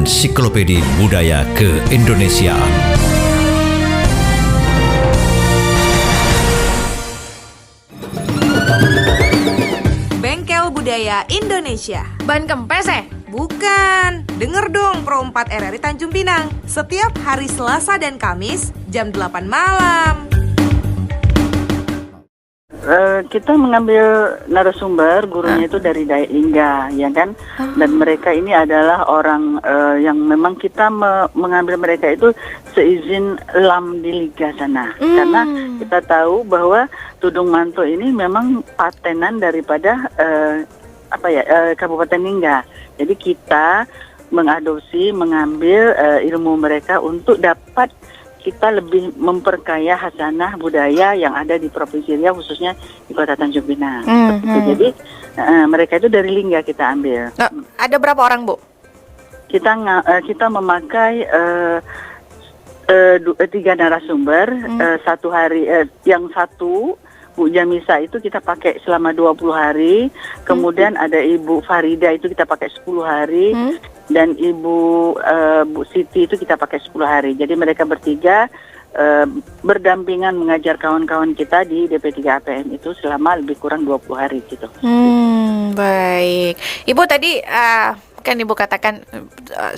Ensiklopedia Budaya Ke-Indonesiaan. Bengkel Budaya Indonesia. Ban kempes Bukan, denger dong Pro 4 RRI Tanjung Pinang. Setiap hari Selasa dan Kamis jam 8 malam. Kita mengambil narasumber, gurunya itu dari Dayak Lingga, ya kan? Dan mereka ini adalah orang yang memang kita mengambil mereka itu seizin lam di Liga sana. Karena kita tahu bahwa tudung manto ini memang patenan daripada Kabupaten Lingga. Jadi kita mengadopsi, mengambil ilmu mereka untuk dapat kita lebih memperkaya hasanah budaya yang ada di Provinsi Riau, khususnya di Kota Tanjung Pinang. Jadi mereka itu dari Lingga kita ambil. Ada berapa orang, Bu? Kita memakai 3 narasumber. Satu hari, yang satu Bu Jamisa itu kita pakai selama 20 hari. Kemudian ada Ibu Farida itu kita pakai 10 hari. Dan Ibu Bu Siti itu kita pakai 10 hari. Jadi mereka bertiga berdampingan mengajar kawan-kawan kita di DP3 APM itu selama lebih kurang 20 hari gitu. Baik. Ibu tadi kan Ibu katakan 10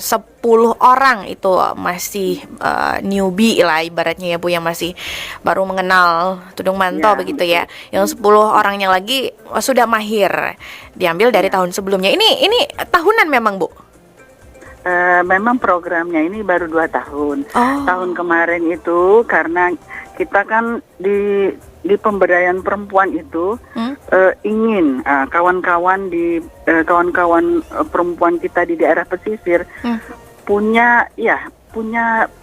orang itu masih newbie lah ibaratnya ya Bu, yang masih baru mengenal tudung manto begitu ya. Yang 10 orangnya lagi sudah mahir, diambil dari tahun sebelumnya. Ini tahunan memang, Bu? Memang programnya ini baru 2 tahun. Tahun kemarin itu karena kita kan di pemberdayaan perempuan itu ingin kawan-kawan perempuan kita di daerah pesisir punya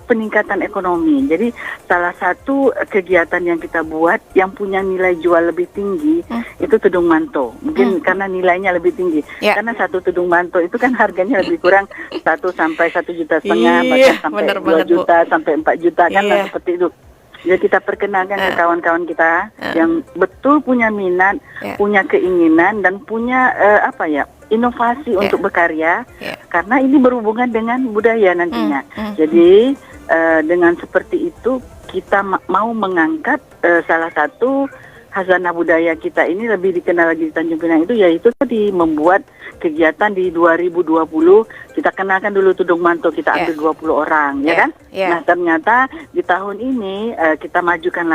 peningkatan ekonomi. Jadi salah satu kegiatan yang kita buat yang punya nilai jual lebih tinggi itu tudung manto. Mungkin karena nilainya lebih tinggi. Karena satu tudung manto itu kan harganya lebih kurang 1 sampai 1,5 juta, bahkan sampai 2 juta sampai 4 juta kan seperti itu. Jadi kita perkenalkan ke kawan-kawan kita yang betul punya minat, punya keinginan dan punya inovasi untuk berkarya, karena ini berhubungan dengan budaya nantinya. Jadi dengan seperti itu kita mau mengangkat salah satu khazanah budaya kita ini lebih dikenal lagi di Tanjung Pinang itu, yaitu tadi membuat kegiatan di 2020 kita kenalkan dulu tudung manto, kita ambil 20 orang ya kan. Nah ternyata di tahun ini kita ajukan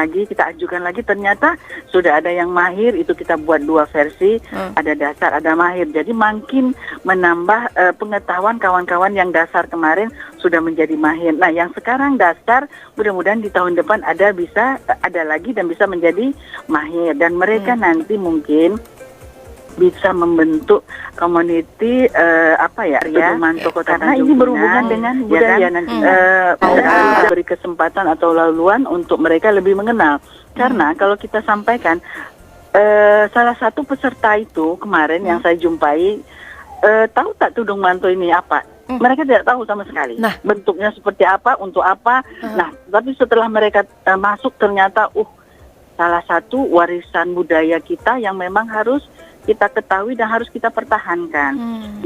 lagi ternyata sudah ada yang mahir, itu kita buat 2 versi, ada dasar ada mahir, jadi makin menambah pengetahuan kawan-kawan yang dasar kemarin sudah menjadi mahir. Nah yang sekarang dasar mudah-mudahan di tahun depan ada lagi dan bisa menjadi mahir, dan mereka nanti mungkin bisa membentuk community tudung manto Kota Tanjung Pinang, karena ini berhubungan dengan budaya nanti. Beri kesempatan atau laluan untuk mereka lebih mengenal. Karena kalau kita sampaikan salah satu peserta itu kemarin yang saya jumpai, tahu tak tudung manto ini apa? Mereka tidak tahu sama sekali. Bentuknya seperti apa, untuk apa. Nah, tapi setelah mereka masuk ternyata salah satu warisan budaya kita yang memang harus kita ketahui dan harus kita pertahankan.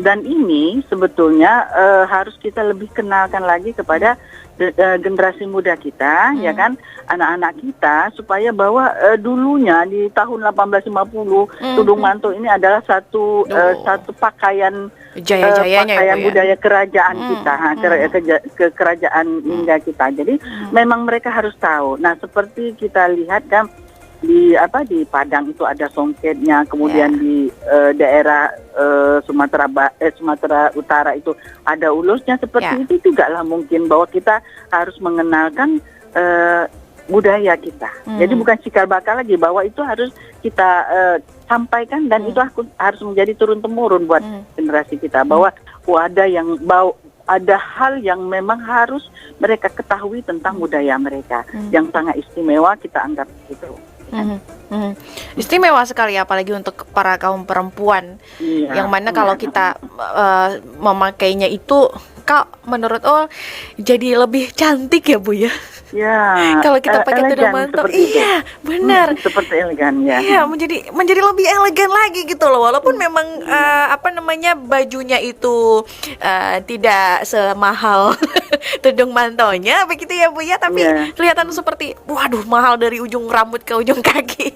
Dan ini sebetulnya harus kita lebih kenalkan lagi kepada generasi muda kita, ya kan, anak-anak kita, supaya bahwa dulunya di tahun 1850 tudung manto ini adalah satu pakaian pakaian budaya kerajaan kita, kerajaan Lingga kita. Jadi memang mereka harus tahu. Nah, seperti kita lihat kan di Padang itu ada songketnya, kemudian di daerah Sumatera Utara itu ada ulusnya, seperti itu juga lah mungkin bahwa kita harus mengenalkan budaya kita. Jadi bukan cikal bakal lagi, bahwa itu harus kita sampaikan dan itu harus menjadi turun temurun buat generasi kita, bahwa ada hal yang memang harus mereka ketahui tentang budaya mereka yang sangat istimewa, kita anggap itu. Istimewa sekali, apalagi untuk para kaum perempuan, yang mana kalau kita memakainya itu, Kak, menurut jadi lebih cantik ya Bu ya. Ya, Kalau kita pakai tudung elegan manto, seperti itu. iya, benar. Seperti elegan ya. Iya, menjadi lebih elegan lagi gitu loh. Walaupun memang bajunya itu tidak semahal tudung mantonya begitu ya Bu ya, tapi Iya. kelihatan seperti waduh mahal dari ujung rambut ke ujung kaki.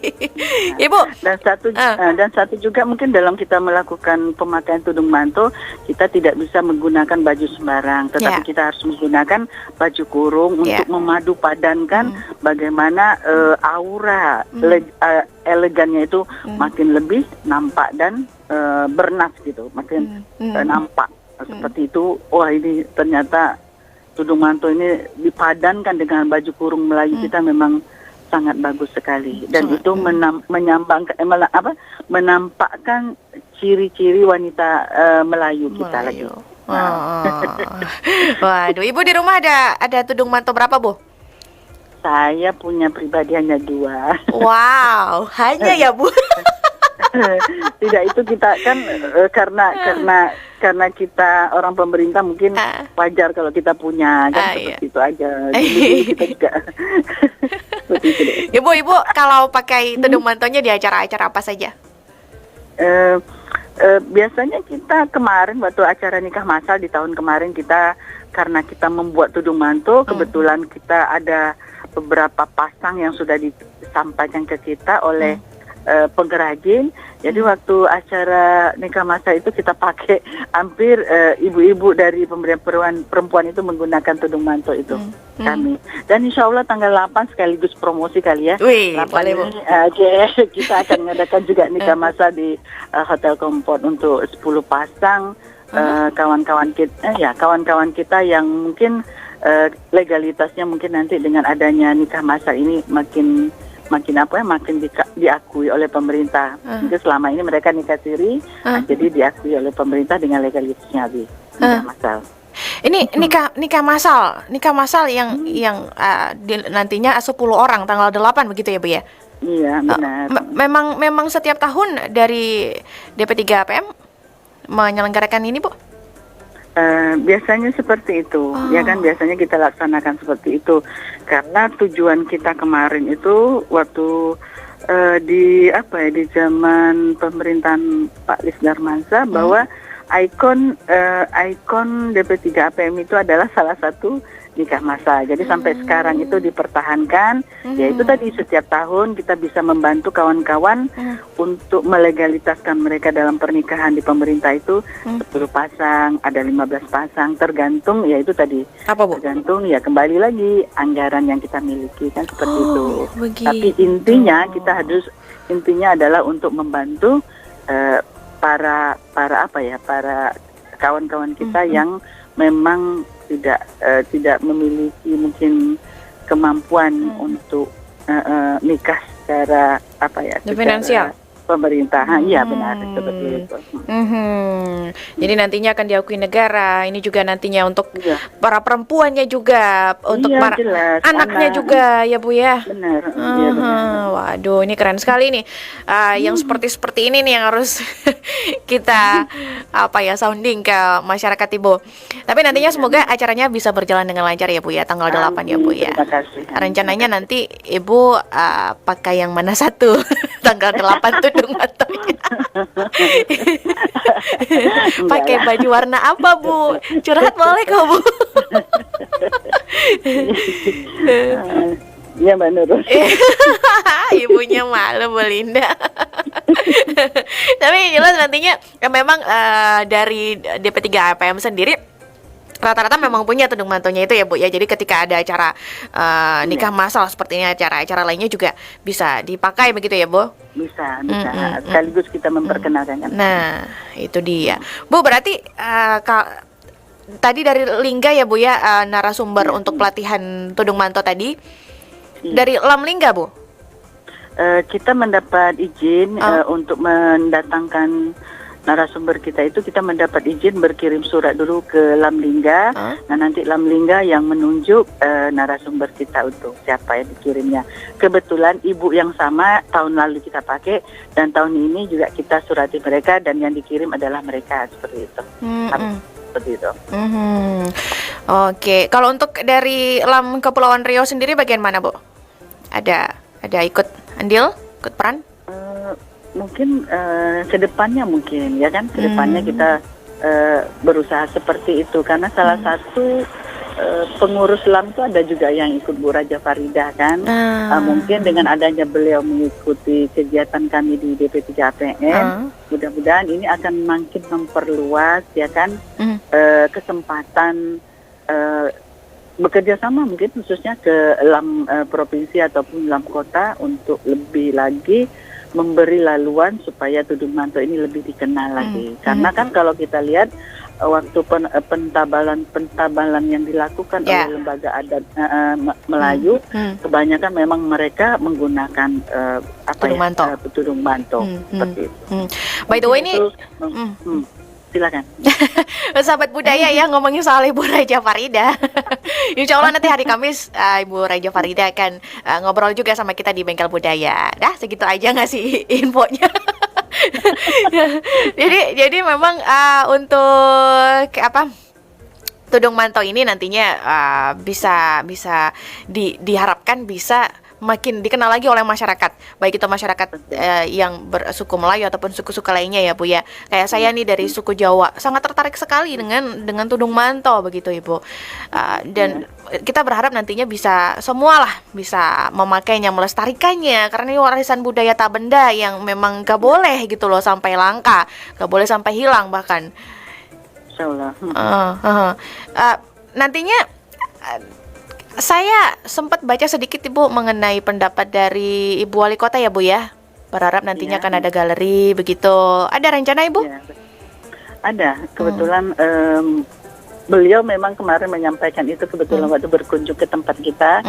Ibu. Dan satu juga mungkin dalam kita melakukan pemakaian tudung manto, kita tidak bisa menggunakan baju sembarang, tetapi kita harus menggunakan baju kurung untuk memadu padankan bagaimana aura elegannya itu makin lebih nampak dan bernas gitu, makin nampak seperti itu. Wah, ini ternyata tudung manto ini dipadankan dengan baju kurung Melayu kita memang sangat bagus sekali, dan itu menampakkan ciri-ciri wanita Melayu kita lagi. Waduh, Ibu di rumah ada tudung manto berapa, Bu? Saya punya pribadi hanya 2. Wow, hanya ya Bu? Tidak, itu kita kan karena kita orang pemerintah mungkin wajar kalau kita punya kan seperti itu aja. Jadi kita juga seperti itu deh. Ibu kalau pakai tudung mantonya di acara-acara apa saja? Biasanya kita kemarin waktu acara nikah massal di tahun kemarin karena kita membuat tudung manto, kebetulan kita ada beberapa pasang yang sudah disampaikan ke kita oleh pengrajin. Jadi waktu acara nikah massal itu kita pakai hampir ibu-ibu dari pemberdayaan perempuan itu menggunakan tudung manto itu kami. Dan insya Allah tanggal 8 sekaligus promosi kali ya. Wih, 8 boleh, Bu. ini kita akan mengadakan juga nikah massal di Hotel Comfort untuk 10 pasang kawan-kawan kita yang mungkin legalitasnya mungkin nanti dengan adanya nikah massal ini makin diakui oleh pemerintah. Jadi selama ini mereka nikah siri, jadi diakui oleh pemerintah dengan legalitasnya di nikah massal. Ini nikah massal yang nantinya 10 orang tanggal 8 begitu ya Bu ya? Iya, benar. Memang setiap tahun dari DP3 APM menyelenggarakan ini, Bu? Biasanya seperti itu, ya kan, biasanya kita laksanakan seperti itu karena tujuan kita kemarin itu waktu di zaman pemerintahan Pak Lis Darmansyah bahwa ikon DP3 APM itu adalah salah satu nikah massal. Jadi sampai sekarang itu dipertahankan, yaitu tadi setiap tahun kita bisa membantu kawan-kawan untuk melegalitaskan mereka dalam pernikahan di pemerintah itu 10 pasang, ada 15 pasang, tergantung yaitu tadi. Apa, Bu? Tergantung ya kembali lagi anggaran yang kita miliki kan seperti itu. Begitu. Tapi intinya adalah untuk membantu para kawan-kawan kita yang memang tidak memiliki mungkin kemampuan untuk nikah secara finansial pemerintahan. Iya benar seperti itu. Jadi nantinya akan diakui negara. Ini juga nantinya untuk para perempuannya juga, untuk para anaknya juga ya Bu ya. Benar. Iya, benar. Waduh, ini keren sekali nih. Yang seperti ini nih yang harus kita sounding ke masyarakat Ibu. Tapi nantinya semoga acaranya bisa berjalan dengan lancar ya Bu ya, tanggal 8 ya Bu ya. Terima kasih. Rencananya nanti Ibu pakai yang mana satu? Tanggal 8 tudung mantonya. Pakai baju warna apa Bu? Curhat boleh kok Bu. Iya Mbak Nurul. Ibunya malu Bu Linda. Tapi jelas nantinya memang dari DP3 APM sendiri rata-rata memang punya tudung mantonya itu ya Bu ya. Jadi ketika ada acara nikah massal seperti ini, acara-acara lainnya juga bisa dipakai begitu ya Bu? Bisa. Sekaligus kita memperkenalkan. Nah, itu dia. Bu, berarti tadi dari Lingga ya Bu ya, narasumber untuk pelatihan tudung manto tadi. Dari Lam Lingga Bu? Kita mendapat izin untuk mendatangkan narasumber kita itu, kita mendapat izin berkirim surat dulu ke Lam Lingga. Nah nanti Lam Lingga yang menunjuk narasumber kita untuk siapa yang dikirimnya. Kebetulan ibu yang sama tahun lalu kita pakai dan tahun ini juga kita surati mereka dan yang dikirim adalah mereka seperti itu. Seperti itu. Oke, kalau untuk dari LAM Kepulauan Riau sendiri bagian mana, Bu? Ada ikut andil, ikut peran? Mungkin kedepannya mungkin ya kan, kedepannya kita berusaha seperti itu karena salah satu pengurus LAM itu ada juga yang ikut Bu Raja Faridah kan. Mungkin dengan adanya beliau mengikuti kegiatan kami di DP3 APN, mudah-mudahan ini akan makin memperluas ya kan kesempatan bekerja sama mungkin khususnya ke LAM provinsi ataupun LAM kota untuk lebih lagi memberi laluan supaya Tudung Manto ini lebih dikenal lagi. Karena kan kalau kita lihat waktu pentabalan yang dilakukan oleh lembaga adat Melayu, kebanyakan memang mereka menggunakan Tudung Manto seperti itu. By the way ini silakan. Sahabat budaya ya ngomongin soal Ibu Raja Farida. Insya Allah nanti hari Kamis Ibu Raja Farida akan ngobrol juga sama kita di Bengkel Budaya. Dah segitu aja ngasih infonya. jadi memang untuk Tudung Manto ini nantinya bisa diharapkan bisa makin dikenal lagi oleh masyarakat, baik itu masyarakat yang bersuku Melayu ataupun suku-suku lainnya ya Bu ya. Kayak saya nih dari suku Jawa sangat tertarik sekali dengan Tudung Manto begitu Ibu. Dan kita berharap nantinya bisa semualah bisa memakainya, melestarikannya karena ini warisan budaya tak benda yang memang gak boleh gitu loh sampai langka, gak boleh sampai hilang bahkan. Insyaallah. Nantinya saya sempat baca sedikit Ibu mengenai pendapat dari Ibu Wali Kota ya Bu ya. Berharap nantinya akan ada galeri begitu. Ada rencana Ibu? Ya, ada. Kebetulan beliau memang kemarin menyampaikan itu kebetulan waktu berkunjung ke tempat kita.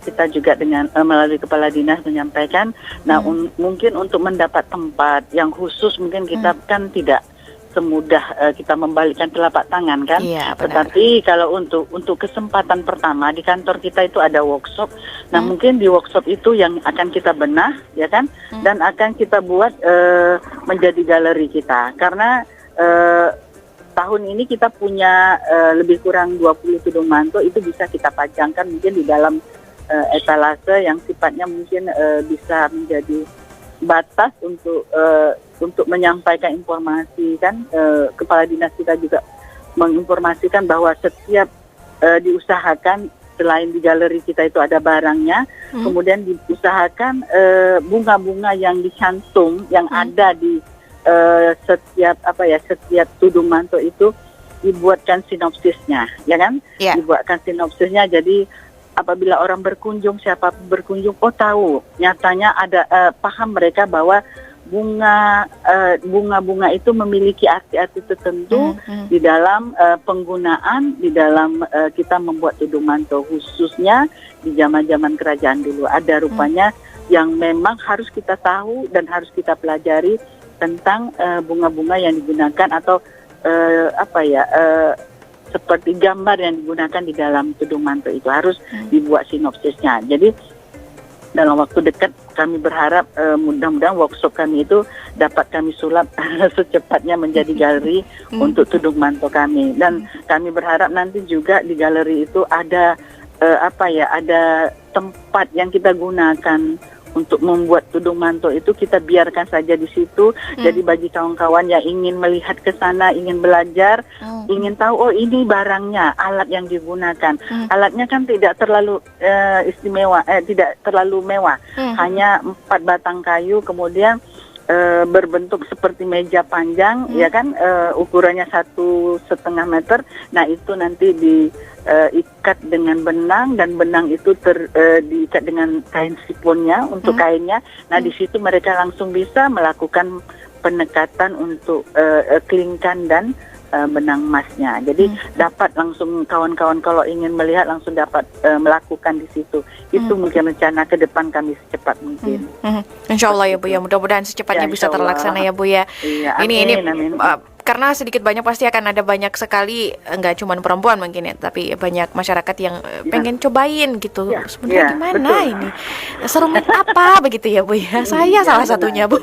Kita juga dengan melalui Kepala Dinas menyampaikan. Nah mungkin untuk mendapat tempat yang khusus mungkin kita kan tidak semudah kita membalikkan telapak tangan kan. Iya, tetapi kalau untuk kesempatan pertama di kantor kita itu ada workshop. Nah mungkin di workshop itu yang akan kita benah ya kan, dan akan kita buat menjadi galeri kita karena tahun ini kita punya lebih kurang 20 Tudung Manto itu bisa kita pajangkan mungkin di dalam etalase yang sifatnya mungkin bisa menjadi batas untuk menyampaikan informasi kan. Kepala dinas kita juga menginformasikan bahwa setiap diusahakan selain di galeri kita itu ada barangnya, kemudian diusahakan bunga-bunga yang dicantum yang ada di setiap Tudung Manto itu dibuatkan sinopsisnya, ya kan? Dibuatkan sinopsisnya jadi apabila orang berkunjung, siapa berkunjung, tahu nyatanya ada paham mereka bahwa bunga-bunga itu memiliki arti-arti tertentu di dalam penggunaan, di dalam kita membuat Tudung Manto khususnya di zaman-zaman kerajaan dulu. Ada rupanya yang memang harus kita tahu dan harus kita pelajari tentang bunga-bunga yang digunakan atau seperti gambar yang digunakan di dalam Tudung Manto itu harus dibuat sinopsisnya. Jadi dalam waktu dekat kami berharap mudah-mudahan workshop kami itu dapat kami sulap secepatnya menjadi galeri untuk Tudung Manto kami. Dan kami berharap nanti juga di galeri itu ada ada tempat yang kita gunakan untuk membuat Tudung Manto itu kita biarkan saja di situ. Jadi bagi kawan-kawan yang ingin melihat ke sana, ingin belajar, ingin tahu ini barangnya, alat yang digunakan. Alatnya kan tidak terlalu istimewa, tidak terlalu mewah. Hanya 4 batang kayu kemudian berbentuk seperti meja panjang, ya kan, ukurannya 1,5 meter. Nah itu nanti diikat dengan benang dan benang itu diikat dengan kain siponnya untuk kainnya. Nah di situ mereka langsung bisa melakukan penekatan untuk kelingkan dan benang emasnya. Jadi dapat langsung kawan-kawan kalau ingin melihat langsung dapat melakukan di situ. Itu mungkin rencana ke depan kami secepat mungkin. Insya Allah ya Bu ya, mudah-mudahan secepatnya bisa terlaksana ya Bu ya. Iya, amin. Karena sedikit banyak pasti akan ada banyak sekali, enggak cuma perempuan mungkin ya, tapi banyak masyarakat yang pengen cobain gitu. Sebenarnya gimana betul. Ini serumit apa begitu ya Bu ya. Saya salah satunya Bu.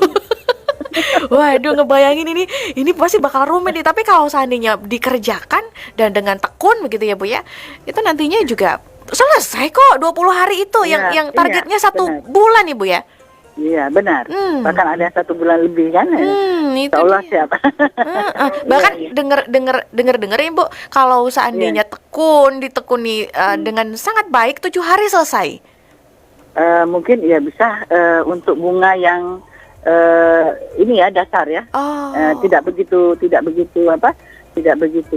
Waduh, ngebayangin ini pasti bakal rumit nih. Tapi kalau seandainya dikerjakan dan dengan tekun begitu ya Bu ya, itu nantinya juga selesai kok 20 hari itu yang targetnya satu bulan Ibu ya. Iya benar. Bahkan ada 1 bulan lebih kan. Itu Allah dia. siapa. Bahkan denger Ibu, kalau seandainya ditekuni dengan sangat baik 7 hari selesai. Mungkin ya bisa untuk bunga yang ini ya dasar ya. Tidak begitu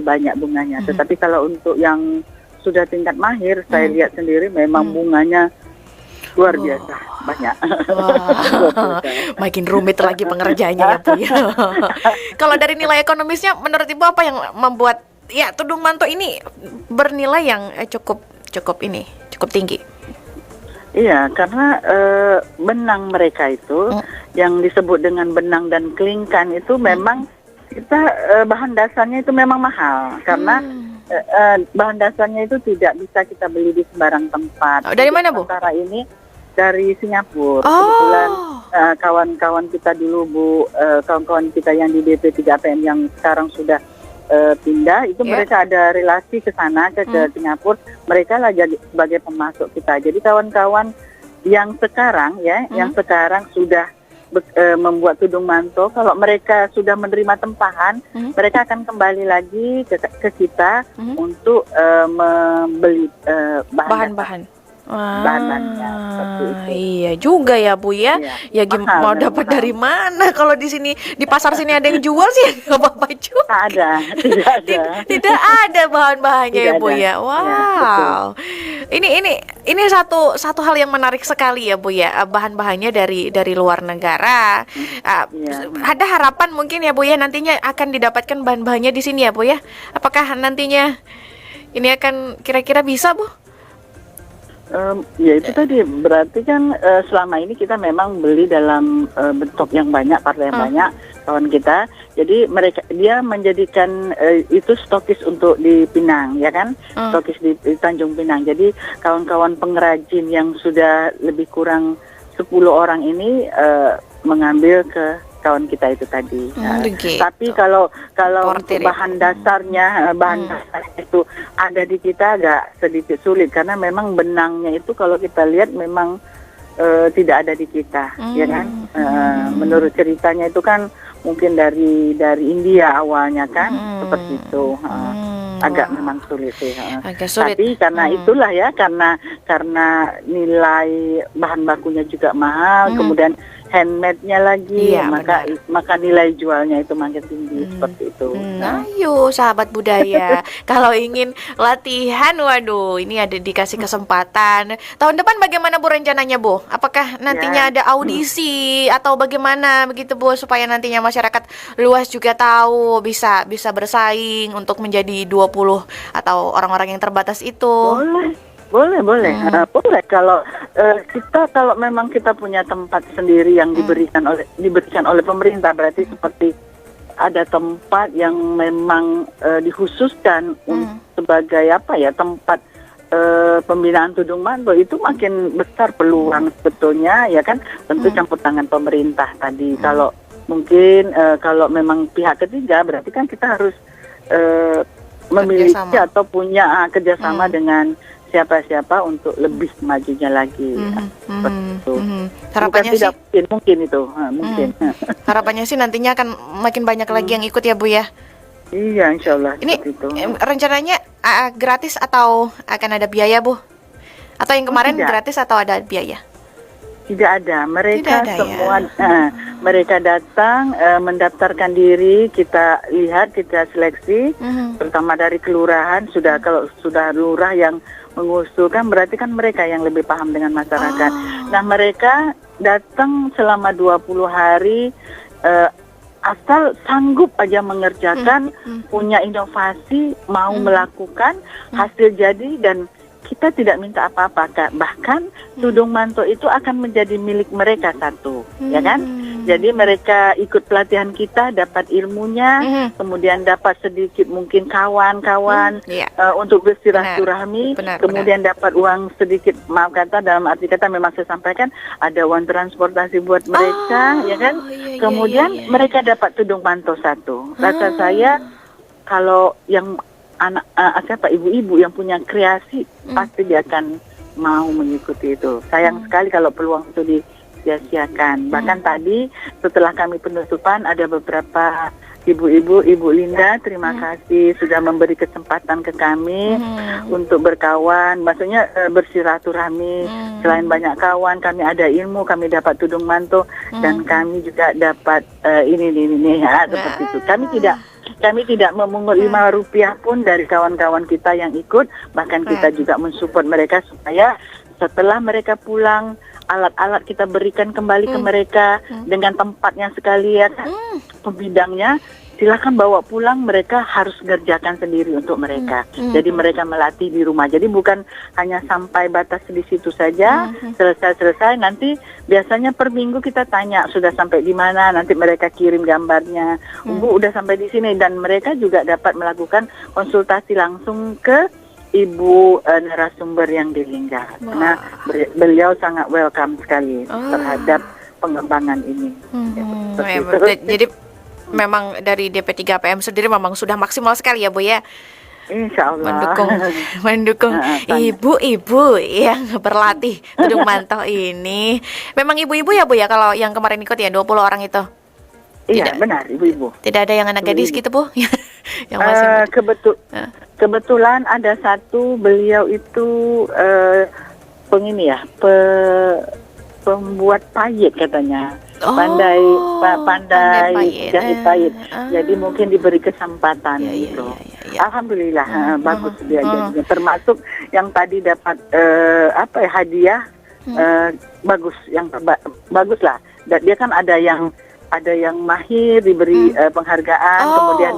banyak bunganya. Tetapi kalau untuk yang sudah tingkat mahir, saya lihat sendiri memang bunganya luar biasa banyak. Makin rumit lagi pengerjaannya ya Bu ya. Kalau dari nilai ekonomisnya, menurut Ibu apa yang membuat ya tudung manto ini bernilai yang cukup tinggi? Iya, karena benang mereka itu yang disebut dengan benang dan kelingkan itu memang kita bahan dasarnya itu memang mahal karena bahan dasarnya itu tidak bisa kita beli di sembarang tempat. Dari mana Bu? Sementara ini dari Singapura. Kebetulan kawan-kawan kita dulu Bu, kawan-kawan kita yang di BP 3PM yang sekarang sudah pindah, itu mereka ada relasi ke sana ke Singapura. Mereka lah jadi sebagai pemasok kita. Jadi kawan-kawan yang sekarang yang sekarang sudah membuat tudung manto, kalau mereka sudah menerima tempahan, mereka akan kembali lagi ke kita untuk membeli bahan-bahan. Iya juga ya Bu ya. Ya gimana mau dapat dari mana kalau di sini di pasar sini ada yang jual sih nggak apa-apa juga. Tidak ada bahan-bahannya ya Bu ya. Wow. Ini satu hal yang menarik sekali ya Bu ya. Bahan-bahannya dari luar negara. Ada harapan mungkin ya Bu ya nantinya akan didapatkan bahan-bahannya di sini ya Bu ya. Apakah nantinya ini akan kira-kira bisa Bu? Ya itu tadi berarti kan selama ini kita memang beli dalam bentuk yang banyak, partai yang banyak kawan kita. Jadi dia menjadikan itu stokis untuk di Pinang ya kan, stokis di Tanjung Pinang. Jadi kawan-kawan pengrajin yang sudah lebih kurang 10 orang ini mengambil ke kawan kita itu tadi. Tapi kalau bahan dasarnya itu ada di kita agak sedikit sulit karena memang benangnya itu kalau kita lihat memang tidak ada di kita, ya kan? Menurut ceritanya itu kan mungkin dari India awalnya kan, seperti itu. Agak memang sulit sih. Agak sulit. Tapi karena itulah ya, karena nilai bahan bakunya juga mahal, kemudian handmade-nya lagi, maka nilai jualnya itu makin tinggi seperti itu. Ayo sahabat budaya, kalau ingin latihan, waduh, ini ada dikasih kesempatan. Tahun depan bagaimana Bu rencananya Bu? Apakah nantinya ada audisi atau bagaimana begitu Bu supaya nantinya masyarakat luas juga tahu bisa bersaing untuk menjadi 20 atau orang-orang yang terbatas itu? Boleh. Boleh kalau memang kita punya tempat sendiri yang diberikan oleh pemerintah, berarti seperti ada tempat yang memang dikhususkan sebagai tempat pembinaan tudung manto, itu makin besar peluang sebetulnya ya kan. Tentu campur tangan pemerintah tadi. Kalau mungkin kalau memang pihak ketiga, berarti kan kita harus memiliki atau punya kerjasama dengan siapa-siapa untuk lebih majunya lagi. Harapannya sih mungkin itu. Harapannya sih nantinya akan makin banyak lagi yang ikut ya Bu ya. Iya, insya Allah. Ini rencananya gratis atau akan ada biaya Bu? Atau yang kemarin gratis atau ada biaya? Tidak ada. Mereka semua mereka datang mendaftarkan diri, kita lihat, kita seleksi, terutama dari kelurahan. Kalau sudah lurah yang mengusulkan, berarti kan mereka yang lebih paham dengan masyarakat. Nah, mereka datang selama 20 hari asal sanggup aja mengerjakan, punya inovasi, mau melakukan, hasil jadi, dan kita tidak minta apa-apa, Kak. Bahkan tudung manto itu akan menjadi milik mereka satu, ya kan? Jadi mereka ikut pelatihan kita, dapat ilmunya, kemudian dapat sedikit mungkin kawan-kawan untuk bersilaturahmi, kemudian dapat uang sedikit, dalam arti kata memang saya sampaikan ada uang transportasi buat mereka, ya kan? Kemudian mereka dapat tudung manto satu. Rasa saya kalau yang anak ibu-ibu yang punya kreasi pasti dia akan mau mengikuti itu. Sayang sekali kalau peluang itu disia-siakan. Bahkan tadi setelah kami penutupan ada beberapa ibu-ibu, Ibu Linda, terima kasih sudah memberi kesempatan ke kami untuk berkawan, maksudnya bersiraturahmi. Selain banyak kawan, kami ada ilmu, kami dapat tudung manto, dan kami juga dapat ini seperti itu. Kami tidak memungut Rp5 pun dari kawan-kawan kita yang ikut, bahkan kita juga mensupport mereka supaya setelah mereka pulang, alat-alat kita berikan kembali ke mereka dengan tempatnya sekalian, pembidangnya silakan bawa pulang, mereka harus kerjakan sendiri untuk mereka. Jadi mereka melatih di rumah. Jadi bukan hanya sampai batas di situ saja, selesai nanti biasanya per minggu kita tanya sudah sampai di mana, nanti mereka kirim gambarnya. Bu udah sampai di sini, dan mereka juga dapat melakukan konsultasi langsung ke ibu narasumber yang di Lingga. Karena beliau sangat welcome sekali terhadap pengembangan ini. Jadi memang dari DP3PM sendiri memang sudah maksimal sekali ya Bu ya. Insya Allah mendukung ibu-ibu yang berlatih tudung manto ini. Memang ibu-ibu ya Bu ya kalau yang kemarin ikut ya 20 orang itu. Iya benar, ibu-ibu. Tidak ada yang anak gadis gitu Bu? Yang masih kebetulan ada satu, beliau itu pembuat payet katanya. Pandai jahit payet. Jadi mungkin diberi kesempatan gitu. Alhamdulillah bagus dia jadinya. Termasuk yang tadi dapat hadiah bagus, yang bagus lah. Dan dia kan ada yang mahir diberi penghargaan, kemudian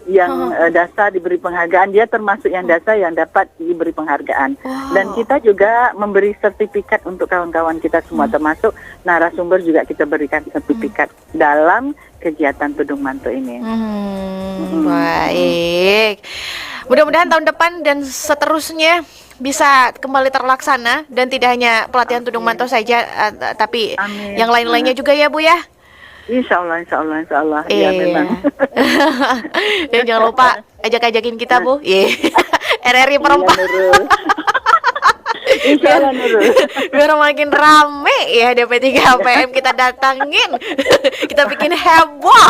yang dasar diberi penghargaan. Dia termasuk yang dasar yang dapat diberi penghargaan. Dan kita juga memberi sertifikat untuk kawan-kawan kita semua, termasuk narasumber juga kita berikan sertifikat dalam kegiatan tudung manto ini. Baik, mudah-mudahan tahun depan dan seterusnya bisa kembali terlaksana, dan tidak hanya pelatihan tudung manto saja, tapi yang lain-lainnya juga ya Bu ya. Insya Allah. Ya memang. Dan jangan lupa ajakin kita Bu. RRI Perempuan. Insya Allah Nurul. Biar makin rame ya DP3PM kita datangin. Kita bikin heboh.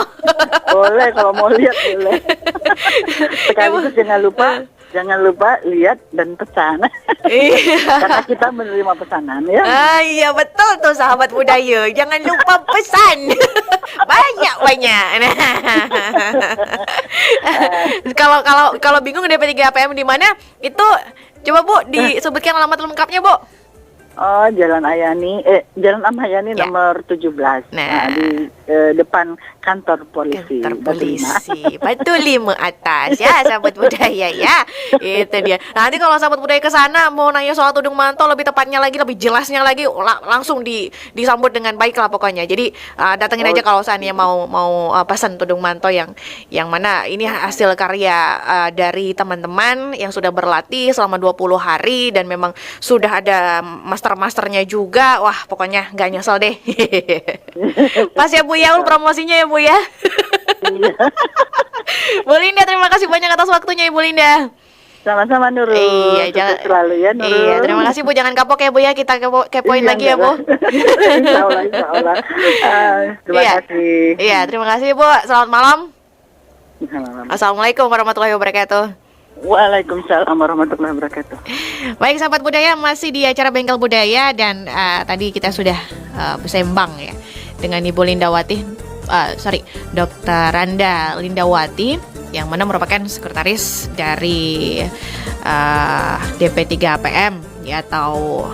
Boleh kalau mau lihat boleh. Sekaligus jangan lupa lihat dan pesan. Karena kita menerima pesanan ya. Iya betul tuh sahabat budaya. Jangan lupa pesan. Banyak. Kalau bingung DP3PM di mana? Itu coba Bu disebutkan alamat lengkapnya Bu. Oh, Jalan Ahmayani nomor 17. Di depan kantor polisi. Batu 5 atas ya, sahabat budaya ya. Itu dia. Nanti kalau sahabat budaya ke sana mau nanya soal tudung manto lebih tepatnya lagi, lebih jelasnya lagi, langsung disambut dengan baik lah pokoknya. Jadi datengin aja kalau seandainya mau pesan tudung manto yang mana ini hasil karya dari teman-teman yang sudah berlatih selama 20 hari dan memang sudah ada masternya juga. Wah, pokoknya nggak nyesel deh. Pas ya Bu ya, promosinya ya Bu ya. Bu Linda, terima kasih banyak atas waktunya Ibu Linda. Sama-sama Nurul. Iya, jangan selalu ya Nurul. Iya, terima kasih Bu, jangan kapok ya Bu ya, kita kepoin lagi ya Bu. Insya Allah. Terima kasih. Iya, terima kasih Bu. Selamat malam. Assalamualaikum warahmatullahi wabarakatuh. Waalaikumsalam warahmatullahi wabarakatuh. Baik sahabat budaya, masih di acara Bengkel Budaya, dan tadi kita sudah bersembang ya dengan Ibu Lindawati, Dr. Randa Lindawati, yang mana merupakan sekretaris dari DP3PM ya, atau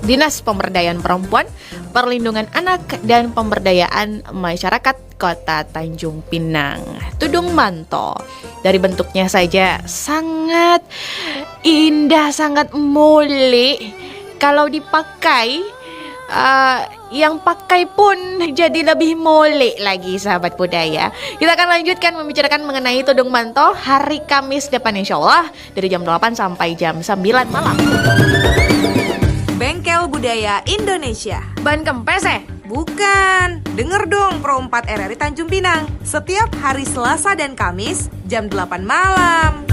Dinas Pemberdayaan Perempuan, Perlindungan Anak dan Pemberdayaan Masyarakat Kota Tanjung Pinang. Tudung manto dari bentuknya saja sangat indah, sangat mulia. Kalau dipakai, yang pakai pun jadi lebih molek lagi sahabat budaya. Kita akan lanjutkan membicarakan mengenai tudung manto hari Kamis depan insya Allah dari jam 8 sampai jam 9 malam. Bengkel Budaya Indonesia. Ban kempes Bukan, denger dong Pro 4 RRI Tanjung Pinang. Setiap hari Selasa dan Kamis jam 8 malam.